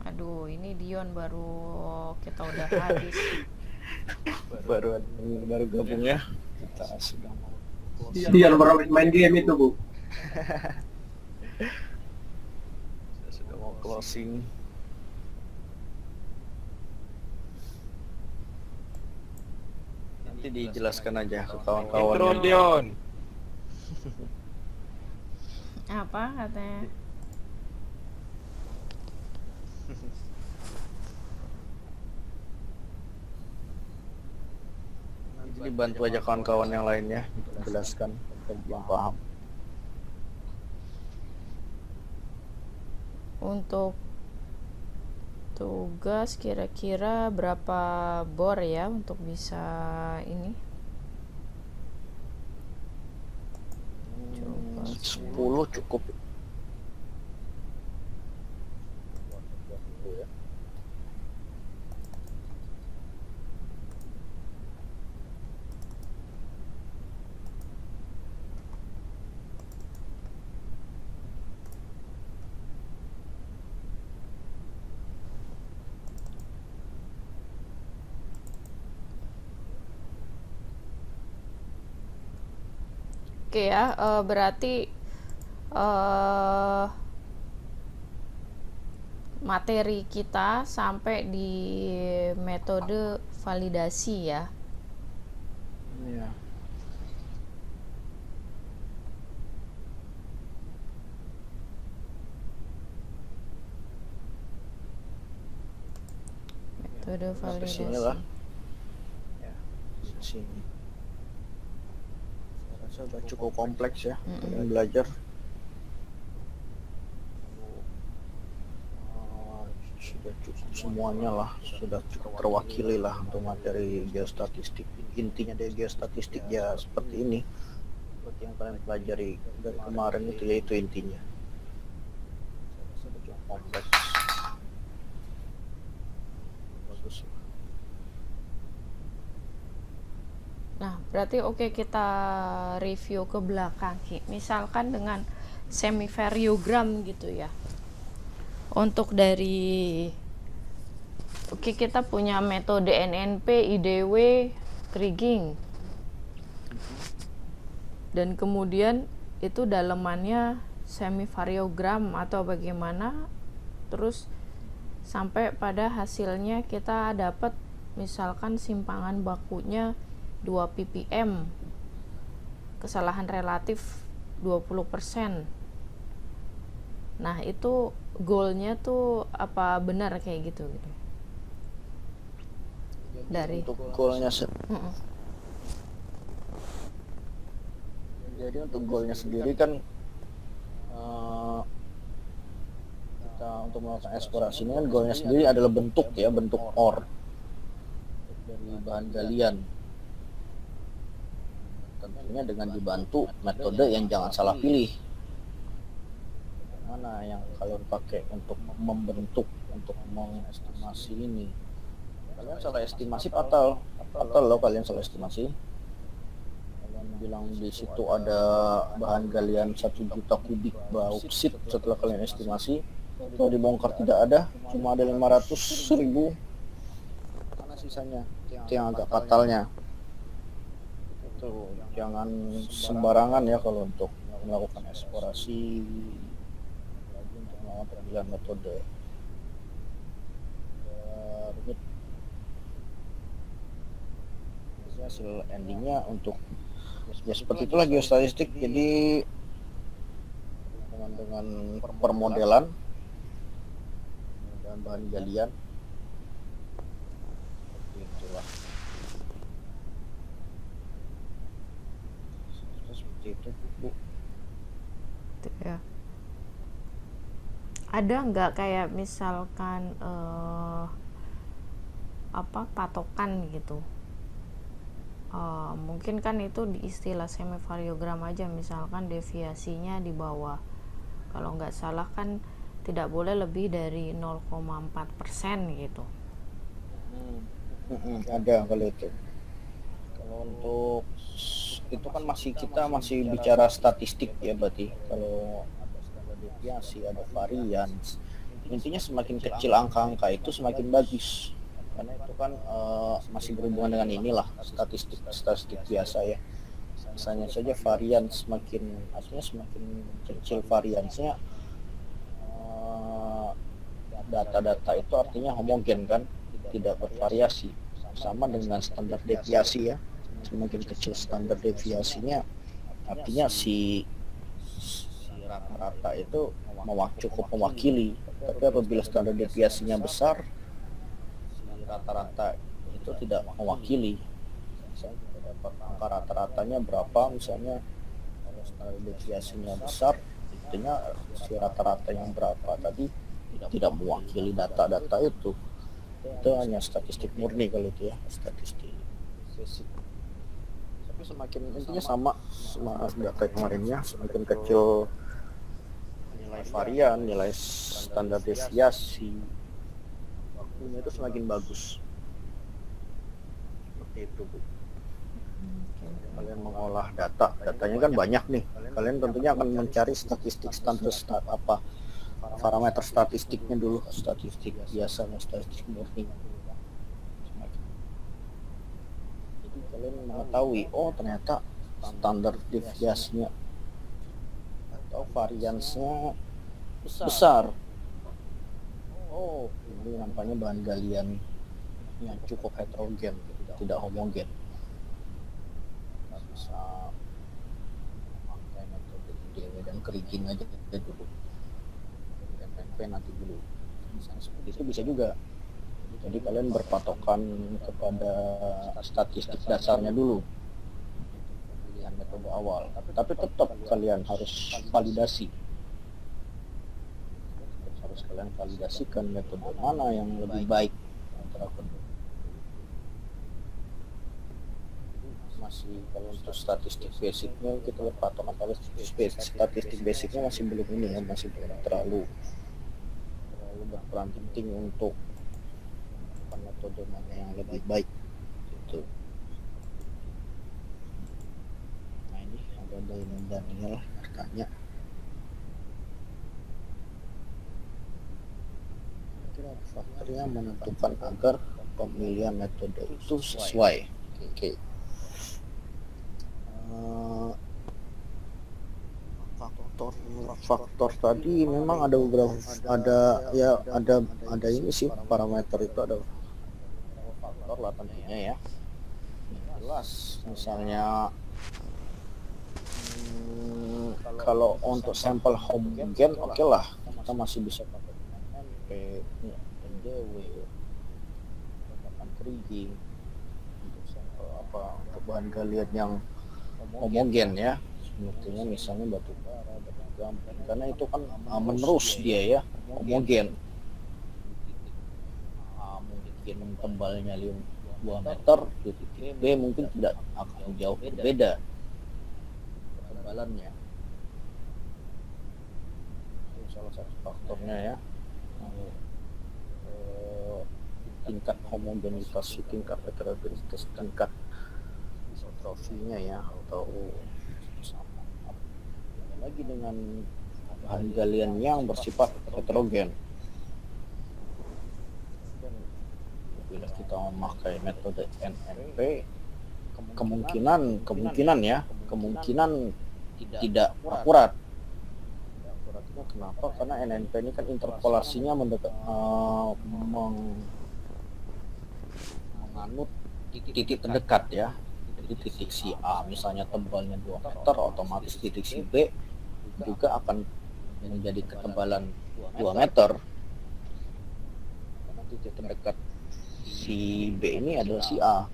Aduh, ini Dion baru kita udah habis. baru gabung ya. Kita sudah mau Iya, baru main game itu, Bu. sudah mau closing. Nanti dijelaskan aja ke kawan-kawan. Intro Dion. Apa katanya? Nanti dibantu aja kawan-kawan yang lainnya untuk menjelaskan yang belum paham. Untuk tugas kira-kira berapa bor ya untuk bisa ini? Coba 10 cukup. Oke ya, berarti materi kita sampai di metode validasi ya. Iya. Metode Sampai sini validasi. lah. Ya, di sini. Saya rasa udah cukup kompleks ya kalian belajar. Sudah cukup semuanya lah, sudah cukup terwakili lah untuk materi geostatistik. Intinya dari geostatistik ya seperti ini, seperti yang kalian pelajari dari kemarin itu, yaitu intinya. Sudah cukup kompleks. Bagus. Nah, berarti oke, kita review ke belakang, Ki. Misalkan dengan semivariogram gitu ya. Untuk dari oke, kita punya metode NNP, IDW, Kriging. Dan kemudian itu dalemannya semivariogram atau bagaimana, terus sampai pada hasilnya kita dapat misalkan simpangan bakunya 2 ppm, kesalahan relatif 20%. Nah, itu goalnya tuh apa benar kayak gitu gitu? Dari Untuk goalnya Mm-mm. jadi untuk goalnya sendiri kan kita untuk melakukan eksplorasi ini kan goalnya sendiri adalah bentuk ya, bentuk ore dari bahan galian. Tentunya dengan dibantu metode yang jangan salah pilih. Mana yang kalian pakai untuk membentuk, untuk mengestimasi ini? Kalian salah estimasi fatal loh, kalian salah estimasi. Kalian bilang di situ ada bahan galian 1 juta kubik bauksit, setelah kalian estimasi kalau dibongkar tidak ada, cuma ada 500.000. Mana sisanya? Itu yang agak fatalnya. Itu jangan sembarangan ya kalau untuk melakukan eksplorasi, lagi untuk melakukan pemilihan metode. Rumit. Jadi hasil endingnya untuk ya seperti itulah geostatistik. Jadi dengan permodelan dan bahan galian seperti itulah. Seperti itu, Bu. Gitu ya. Ada nggak kayak misalkan patokan gitu? Mungkin kan itu di istilah semivariogram aja, misalkan deviasinya di bawah, kalau nggak salah kan tidak boleh lebih dari 0,4% gitu. Ada kalau itu. Kalau untuk itu kan kita masih bicara statistik ya, berarti kalau ada standar deviasi, ada varian, intinya semakin kecil angka-angka itu semakin bagus, karena itu kan masih berhubungan dengan inilah statistik biasa ya. Misalnya saja varian artinya semakin kecil variannya, data-data itu artinya homogen kan, tidak bervariasi. Sama dengan standar deviasi ya, semakin kecil standar deviasinya artinya si rata-rata itu cukup mewakili. Tapi apabila standar deviasinya besar, si rata-rata itu tidak mewakili. Misalnya kita dapat angka rata-ratanya berapa, misalnya kalau standar deviasinya besar, artinya si rata-rata yang berapa tadi tidak mewakili data-data itu. Itu hanya statistik murni kalau itu ya, statistik basic. Tapi semakin intinya sama data kemarinnya, semakin kecil nilai varian, nilai standar deviasi, waktunya itu semakin bagus. Seperti itu, Bu. Kalian mengolah datanya kan banyak nih. Kalian tentunya akan mencari statistik standar parameter statistiknya dulu, statistik biasa dan statistik murni. Jadi kalian mengetahui, oh ternyata standar deviasinya atau variansnya besar. Oh, ini nampaknya bahan galian yang cukup heterogen, tidak homogen. Bisa memakai metode IDW dan Kriging aja dulu. NNP nanti dulu. Misalnya seperti itu bisa juga. Jadi kalian berpatokan kepada statistik dasarnya dulu, pilihan metode awal. Tapi tetap kalian harus validasi. Harus kalian validasikan metode mana yang lebih baik antara kedua. Masih kalau untuk statistik basicnya kita lihat patokan statistik basicnya masih belum ini ya, masih belum terlalu berperan penting untuk metode mana yang lebih baik itu. Nah ini ada Daniel tanya kira faktor yang menentukan agar pemilihan metode itu sesuai. Oke. Faktor tadi memang ada beberapa ada ini sih, parameter itu ada faktor lah tentunya ya. Jelas misalnya kalau untuk sampel homogen oke lah, kita masih bisa pakai NP, NDW, kriging untuk sampel untuk bahan galian yang homogen ya. Sepertinya misalnya batu bara, batu gamping, karena itu kan menerus dia ya, homogen. Mungkin tembalnya 2 meter, di titik B mungkin tidak akan jauh berbeda ketebalannya. Itu salah satu faktornya ya. Tingkat homogenitas, tingkat heterogenitas, tingkat isotrofinya ya, atau lagi dengan bahan galian yang bersifat heterogen. Bila kita memakai metode NNP, kemungkinan tidak akurat. Akuratnya kenapa? Karena NNP ini kan interpolasinya menganut titik terdekat ya. Jadi titik si A misalnya tebalnya 2 meter, otomatis titik si B juga akan menjadi ketebalan 2 meter. Karena titik terdekat si B ini adalah si A.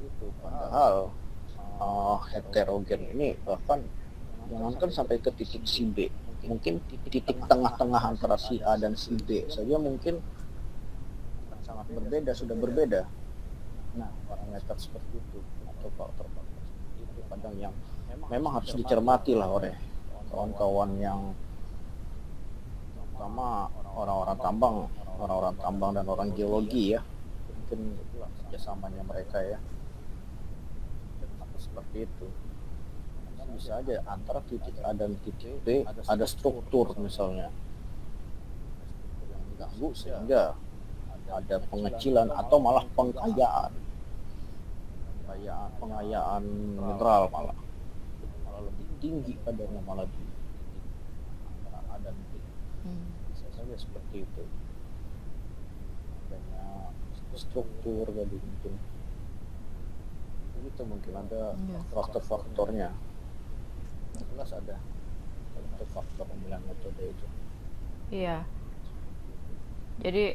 Itu padahal heterogen ini bahkan jangankan sampai ke titik si B, mungkin titik tengah-tengah antara si A dan si B saja mungkin sangat berbeda, sudah berbeda. Nah, parameter seperti itu atau faktor-faktor seperti itu kadang yang memang harus dicermati lah oleh kawan-kawan yang terutama orang-orang tambang dan orang geologi ya. Mungkin itulah kerjasamanya mereka ya. Seperti itu. Bisa aja antara titik A dan titik B ada struktur misalnya yang mengganggu sehingga ada pengecilan atau malah pengayaan mineral malah lebih tinggi kadarnya malah di antara A dan B. Bisa saja seperti itu. Adanya struktur jadi mungkin itu mungkin ada faktor-faktornya. Jelas ada faktor pemilihan metode itu. Iya. Jadi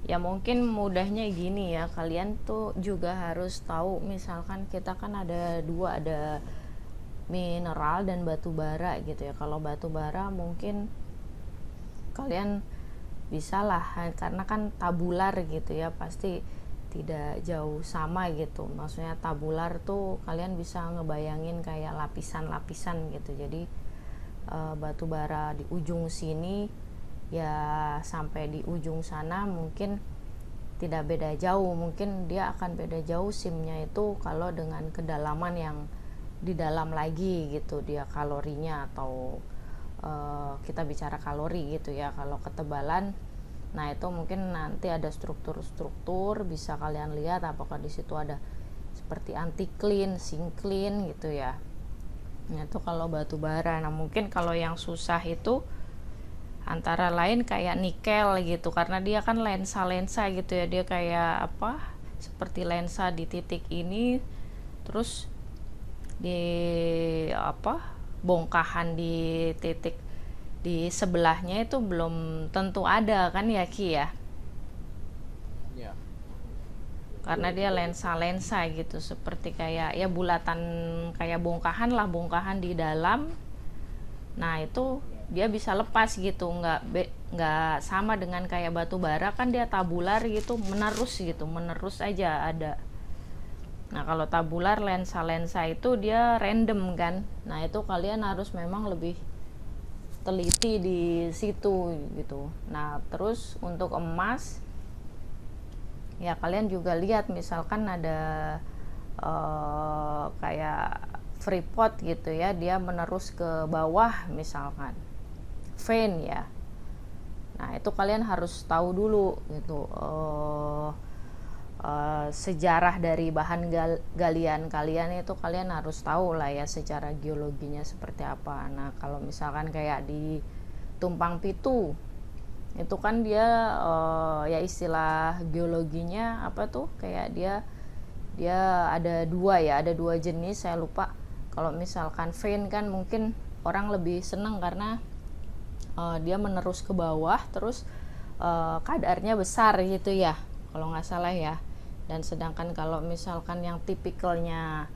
ya mungkin mudahnya gini ya, kalian tuh juga harus tahu misalkan kita kan ada mineral dan batu bara gitu ya. Kalau batu bara mungkin kalian bisa lah karena kan tabular gitu ya, pasti tidak jauh sama gitu. Maksudnya tabular tuh kalian bisa ngebayangin kayak lapisan-lapisan gitu. Jadi batu bara di ujung sini ya sampai di ujung sana mungkin tidak beda jauh, mungkin dia akan beda jauh simnya itu kalau dengan kedalaman yang di dalam lagi gitu dia kalorinya, atau kita bicara kalori gitu ya. Kalau ketebalan, nah itu mungkin nanti ada struktur-struktur bisa kalian lihat apakah di situ ada seperti antiklin, sinklin gitu ya. Nah itu kalau batu bara. Nah mungkin kalau yang susah itu antara lain kayak nikel gitu, karena dia kan lensa gitu ya, dia kayak seperti lensa di titik ini, terus di bongkahan di titik di sebelahnya itu belum tentu ada kan ya Ki ya, Ya. karena dia lensa-lensa gitu, seperti kayak ya bulatan, kayak bongkahan di dalam. Nah itu dia bisa lepas gitu, nggak sama dengan kayak batu bara kan, dia tabular gitu, menerus aja ada. Nah kalau tabular lensa itu dia random kan. Nah itu kalian harus memang lebih teliti di situ gitu. Nah terus untuk emas ya kalian juga lihat, misalkan ada kayak freeport gitu ya, dia menerus ke bawah misalkan vein ya. Nah itu kalian harus tahu dulu gitu, sejarah dari bahan galian kalian itu kalian harus tahu lah ya, secara geologinya seperti apa. Nah kalau misalkan kayak di Tumpang Pitu itu kan dia ya istilah geologinya apa tuh, kayak dia ada dua jenis, saya lupa. Kalau misalkan vein kan mungkin orang lebih seneng karena dia menerus ke bawah, terus kadarnya besar gitu ya kalau nggak salah ya. Dan sedangkan kalau misalkan yang tipikalnya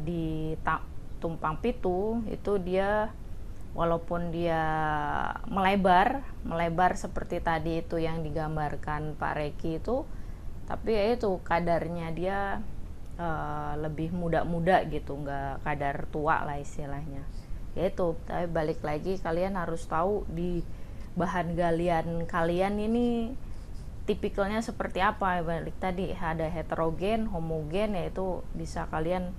di Tumpang Pitu itu dia walaupun dia melebar seperti tadi itu yang digambarkan Pak Reki itu, tapi ya itu kadarnya dia lebih muda gitu, nggak kadar tua lah istilahnya. Ya itu, tapi balik lagi kalian harus tahu di bahan galian kalian ini tipikalnya seperti apa. Balik tadi ada heterogen, homogen, yaitu bisa kalian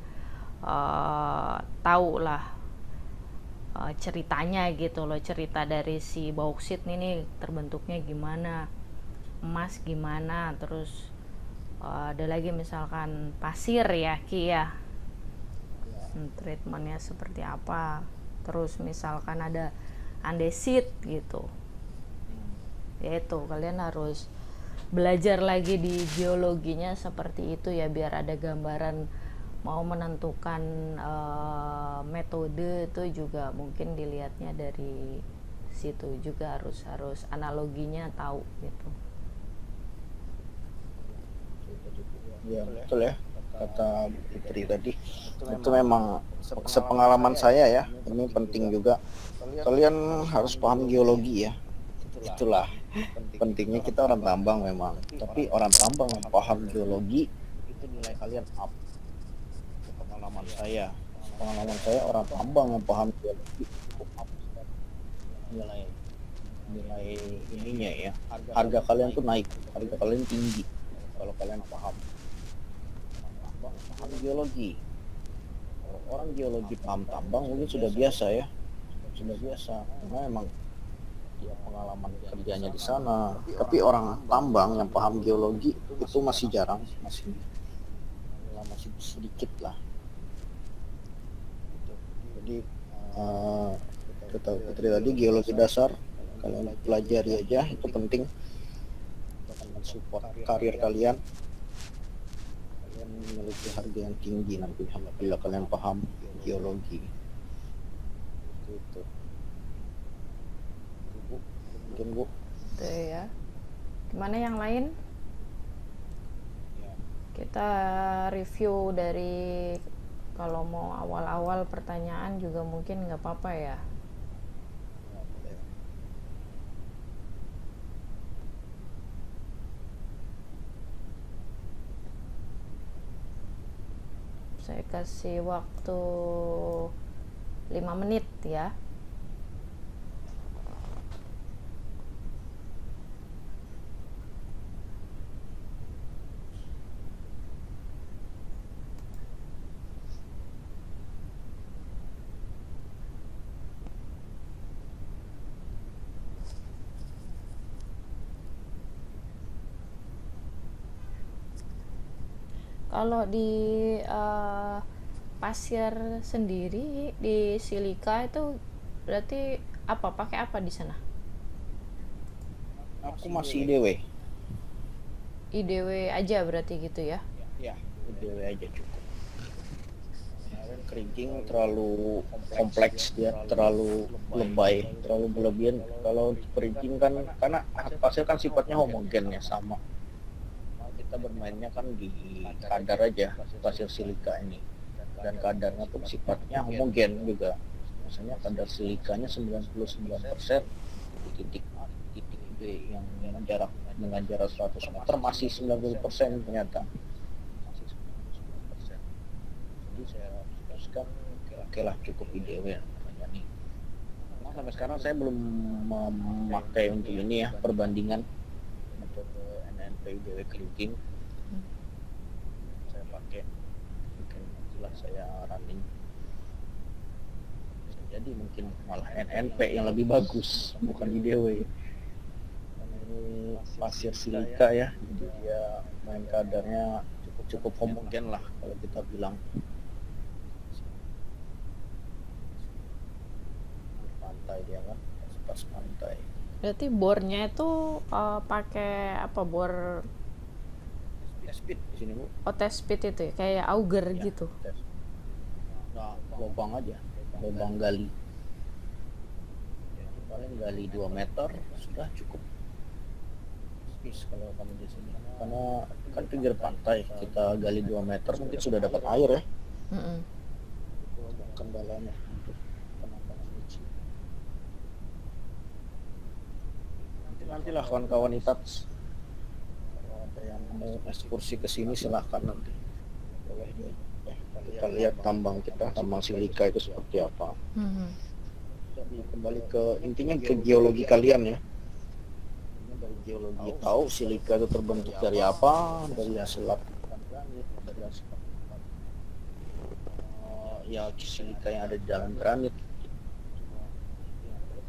tahu lah ceritanya gitu loh, cerita dari si bauksit ini terbentuknya gimana, emas gimana, terus ada lagi misalkan pasir ya Ki ya, treatmentnya seperti apa. Terus misalkan ada andesit gitu, yaitu kalian harus belajar lagi di geologinya seperti itu ya, biar ada gambaran. Mau menentukan metode itu juga mungkin dilihatnya dari situ juga, harus analoginya tahu gitu. Ya betul ya, kata Putri tadi. Itu memang sepengalaman saya ya, ini penting juga. Kalian harus paham geologi ya. Itulah pentingnya kita orang tambang memang. Tapi orang tambang yang paham geologi itu nilai kalian up. Pengalaman saya orang tambang yang paham geologi cukup up. Nilai ininya ya. Harga kalian tuh naik, harga kalian tinggi kalau kalian paham geologi. Kalau orang geologi paham tambang mungkin sudah biasa ya, karena memang dia pengalaman kerjanya di sana. Tapi orang tambang yang paham geologi itu masih jarang, masih sedikit lah. Jadi kata Putri tadi, geologi dasar kalian pelajari aja, itu penting untuk mensupport karir kalian memiliki harga yang tinggi nanti apabila kalian paham geologi. Itu mungkin Bu. Itu ya. Gimana yang lain? Kita review dari, kalau mau awal-awal pertanyaan juga mungkin nggak apa-apa ya. Saya kasih waktu 5 menit ya. Kalau di pasir sendiri di silika itu berarti apa, pakai apa di sana? Aku masih IDW. IDW aja berarti gitu ya? Ya, IDW aja cukup. Kriging terlalu kompleks, dia terlalu lebay, terlalu berlebihan. Kalau untuk kriging kan karena pasir kan sifatnya homogen ya, sama. Kita bermainnya kan di kadar aja pasir silika ini, dan kadarnya pun sifatnya homogen juga. Misalnya kadar silikanya 99% di titik B yang dengan jarak 100 meter masih 90% ternyata. Jadi saya putuskan oke lah, cukup IDW namanya nih. Nah, sampai sekarang saya belum memakai untuk ini ya, perbandingan metode NNP IDW kriging. Saya pakai, mungkin nantilah saya running, bisa jadi mungkin malah NNP yang lebih bagus, bukan IDW. Karena ini pasir silika ya, jadi dia main kadarnya cukup homogen lah kalau kita bilang. Pantai dia kan, pas pantai. Berarti bornya itu pakai apa, bor Speed di sini Bu. test speed itu ya, kayak auger Ya, gitu. tes. Nah, lubang aja, lubang gali. Paling gali 2 meter sudah cukup. Kalau kamu di sini, karena kan pinggir pantai, kita gali 2 meter mungkin sudah dapat air ya. Mm-mm. Itu agak kendalanya untuk penambangan biji. Nantilah kawan-kawan ITATS, kalau ada yang mau ekskursi ke sini silahkan nanti. Boleh kita lihat tambang kita, tambang silika itu seperti apa. Mhm. Jadi kembali ke intinya ke geologi kalian ya. Dari geologi tahu silika itu terbentuk dari apa, dari hasil lapisan granit, dari hasil ya silika yang ada di dalam granit.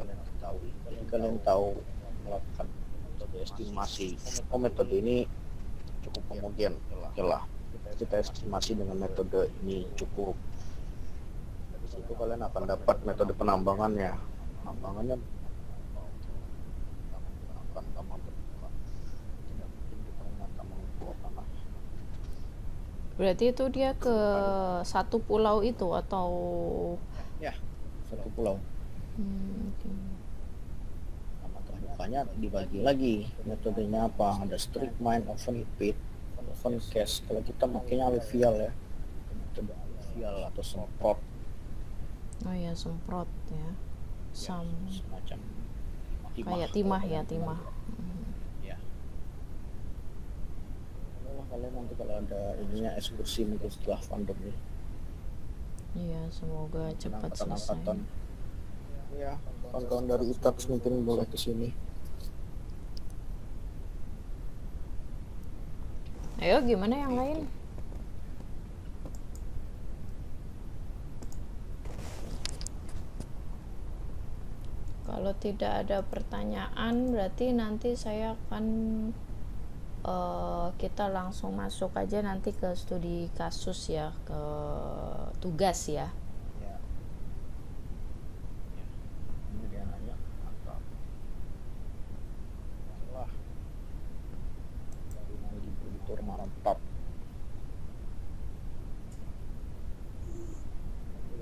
Kalian ketahui, kalian tahu melakukan metode estimasi. Metode ini cukup homogen, jelas. Kita estimasi dengan metode ini cukup. Dari situ kalian akan dapat metode penambangannya. Penambangannya tambang terbuka. Tidak mungkin kita tambang bawah tanah. Berarti itu dia ke satu pulau itu atau Ya, satu pulau. oke. Nama terbukanya dibagi lagi. Metodenya apa? Ada strict mine, open pit, open cast. Kalau kita makanya alluvial ya. Metode alluvial atau semprot. Oh ya, semprot ya. Semacam Kayak timah ya, timah. Ya. Kalau kalian nanti kalau ada ininya ekskursi mungkin setelah pandemi. Iya, semoga cepat selesai. Angkatan-angkatan. Ya, kawan-kawan dari ITATS mungkin boleh ke sini. Ayo, gimana yang lain? Kalau tidak ada pertanyaan, berarti nanti saya akan kita langsung masuk aja nanti ke studi kasus ya, ke tugas ya. Ya. Ini dia nanya mantap. Wah. Dari Nandi Begitur mantap.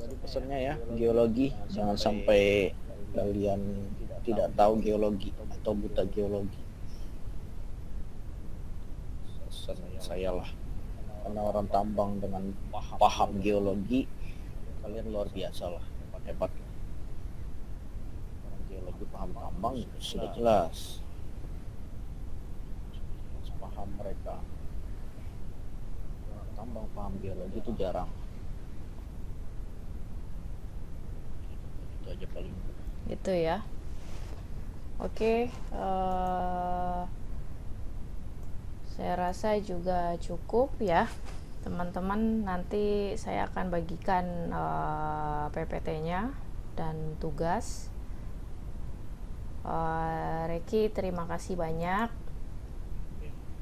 Jadi pesannya ya, geologi jangan sampai kalian tidak tahu geologi atau buta geologi. Saya lah, karena orang tambang dengan paham geologi, kalian luar biasa lah, hebat. Orang geologi paham tambang sudah jelas, paham mereka. Orang tambang paham geologi itu jarang. Itu aja paling. Gitu ya. Oke, saya rasa juga cukup ya teman-teman. Nanti saya akan bagikan PPT-nya dan tugas. Reki, terima kasih banyak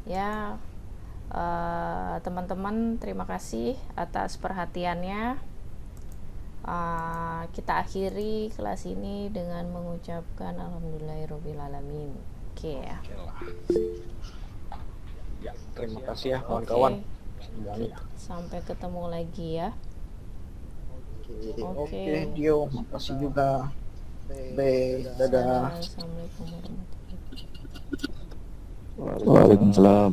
ya. Teman-teman, terima kasih atas perhatiannya. Kita akhiri kelas ini dengan mengucapkan alhamdulillahirobbilalamin. Oke ya. Ya, terima kasih ya kawan-kawan. Sampai ketemu lagi ya. Oke, Dio, makasih juga. Baik, dadah. Assalamualaikum warahmatullahi wabarakatuh. Waalaikumsalam.